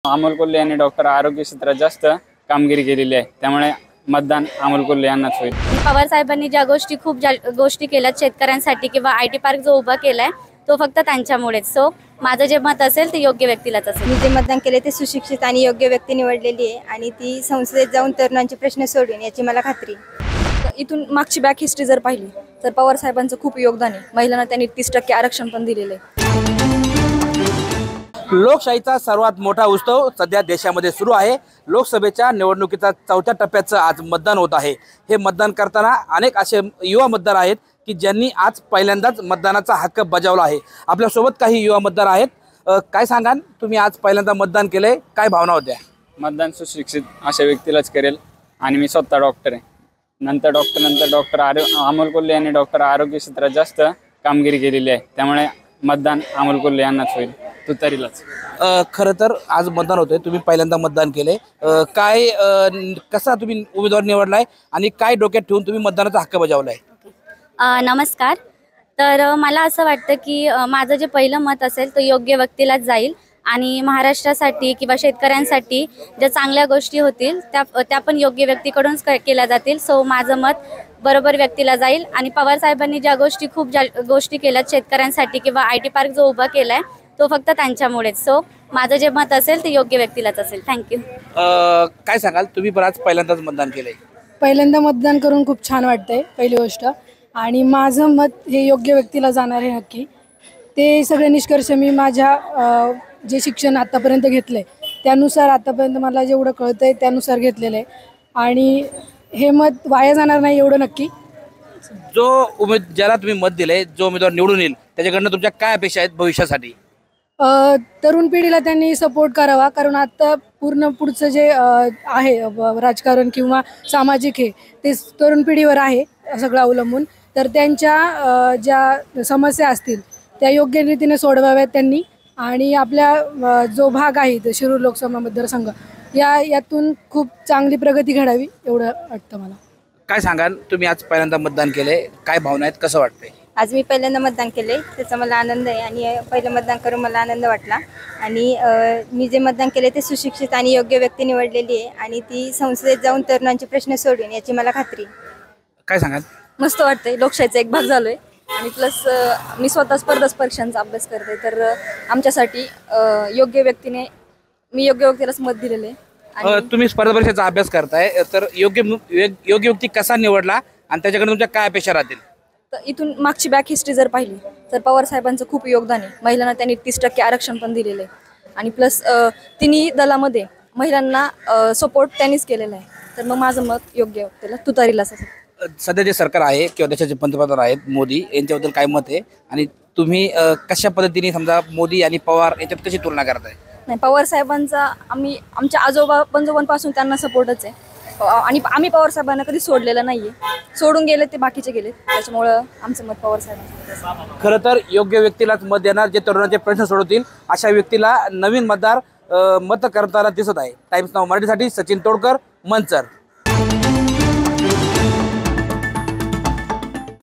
अमोल कोल्हे यांनी डॉक्टर आरोग्य क्षेत्रात जास्त कामगिरी केलेली आहे, त्यामुळे मतदान अमोल कोल्हे यांनाच होईल। पवार साहेबांनी ज्या गोष्टी केल्यात शेतकऱ्यांसाठी किंवा आयटी पार्क जो उभा केलाय तो फक्त त्यांच्यामुळेच। सो माझं जे मत असेल ते योग्य व्यक्तीलाच असेल। मी जे मतदान केले ते सुशिक्षित आणि योग्य व्यक्ती निवडलेली आहे आणि ती संसदेत जाऊन तरुणांचे प्रश्न सोडवेल याची मला खात्री आहे। इथून मागची बॅक हिस्ट्री जर पाहिली तर पवार साहेबांचं खूप योगदान आहे। महिलांना त्यांनी 30% आरक्षण पण दिलेलं आहे। लोकशाहीचा सर्वात मोठा उत्सव सध्या देशामध्ये सुरू आहे। लोकसभेच्या निवडणुकीचा 4थ्या टप्प्याचं आज मतदान होत आहे। हे मतदान करताना अनेक असे युवा मतदार आहेत की ज्यांनी आज पहिल्यांदाच मतदानाचा हक्क बजावला आहे। आपल्यासोबत काही युवा मतदार आहेत। काय सांगाल, तुम्ही आज पहिल्यांदा मतदान केलंय, काय भावना होत्या? मतदान सुशिक्षित अशा व्यक्तीलाच करेल आणि मी स्वतः डॉक्टर आहे। नंतर अमोल कोल्हे यांनी डॉक्टर आरोग्य क्षेत्रात जास्त कामगिरी केलेली आहे, त्यामुळे मतदान अमोल कोल्हे यांनाच होईल, तुतारीलाच। खरं तर आज मतदान होतंय, तुम्ही पहिल्यांदा मतदान केले, कसा तुम्ही उमेदवार निवडलाय आणि काय डोक्यात ठेवून तुम्ही मतदानाचा हक्क बजावलाय? नमस्कार। तर मला असं वाटतं की माझं जे पहिलं मत असेल तो योग्य व्यक्तीलाच जाईल आणि महाराष्ट्रासाठी किंवा शेतकऱ्यांसाठी ज्या चांगल्या गोष्टी होतील त्या पण योग्य व्यक्तीकडूनच केल्या जातील। सो माझं मत बरोबर व्यक्तीला जाईल आणि पवार साहेबांनी ज्या गोष्टी केल्यात शेतकऱ्यांसाठी किंवा आयटी पार्क जो उभा केलाय तो फक्त त्यांच्यामुळेच। सो माझं जे मत असेल ते योग्य व्यक्तीलाच असेल। थँक्यू। काय सांगाल, तुम्ही पण आज पहिल्यांदाच मतदान केलंय? पहिल्यांदा मतदान करून खूप छान वाटतंय पहिली गोष्ट, आणि माझं मत हे योग्य व्यक्तीला जाणार आहे नक्की। ते सगळे निष्कर्ष मी माझ्या जे शिक्षण आतापर्यंत घेतलंय त्यानुसार, आतापर्यंत मला जेवढं कळतंय त्यानुसार घेतलेलं आहे आणि हे मत वाया जाणार नाही एवढं नक्की। ज्याला तुम्ही मत दिलंय, जो उमेदवार निवडून येईल त्याच्याकडनं तुमच्या काय अपेक्षा आहेत भविष्यासाठी? तरुण पिढीला त्यांनी सपोर्ट करावा, कारण आता पुढचं जे आहे राजकारण किंवा सामाजिक हे ते तरुण पिढीवर आहे सगळं अवलंबून। तर त्यांच्या ज्या समस्या असतील त्या योग्य रीतीने सोडवाव्यात त्यांनी, आणि आपल्या जो भाग आहे शिरूर लोकसभा मतदारसंघ यातून खूप चांगली प्रगती घडावी एवढं वाटतं मला। काय सांगाल, तुम्ही आज पहिल्यांदा मतदान केलंय, काय भावना आहेत, कसं वाटतंय? आज मी पहिल्यांदा मतदान केले, त्याचा मला आनंद आहे आणि पहिलं मतदान करून मला आनंद वाटला। आणि मी जे मतदान केले ते सुशिक्षित आणि योग्य व्यक्ती निवडलेली आहे आणि ती संसदेत जाऊन तरुणांचे प्रश्न सोडवेल याची मला खात्री आहे। काय सांगाल? मस्त वाटतंय, लोकशाहीचा एक भाग झालोय आणि प्लस मी स्वतः स्पर्धा परीक्षांचा अभ्यास करते, तर आमच्यासाठी योग्य व्यक्तीलाच मत दिलेलं आहे। तुम्ही स्पर्धा परीक्षेचा अभ्यास करताय, तर योग्य व्यक्ती कसा निवडला आणि त्याच्याकडे तुमच्या काय अपेक्षा राहतील? तर इथून मागची बॅक हिस्ट्री जर पाहिली तर पवार साहेबांचं खूप योगदान आहे। महिलांना त्यांनी 30% आरक्षण पण दिलेलं आहे आणि प्लस तिन्ही दलामध्ये महिलांना सपोर्ट त्यांनीच केलेला आहे। तर मग माझं मत योग्य व्यक्तीला तुतारीलाच असेल। सध्या जे सरकार आहे किंवा देशाचे पंतप्रधान आहेत मोदी, यांच्याबद्दल काय मत आहे आणि तुम्ही कशा पद्धतीने समजा मोदी आणि पवार यांच्यात कशी तुलना करताय? नाही, पवार साहेबांचा आमच्या आजोबा पंजोबांपासून त्यांना सपोर्टच आहे आणि आम्ही पवार साहेबांना कधी सोडलेलं नाहीये। सोडून गेले ते बाकीचे गेले, त्याच्यामुळं आमचं मत पवार साहेबांचं। खरं तर योग्य व्यक्तीलाच मत देणार, जे तरुणांचे प्रश्न सोडवतील अशा व्यक्तीला नवीन मतदार मत करताना दिसत आहे। टाइम्स नाऊ मराठीसाठी सचिन तोडकर, मंचर।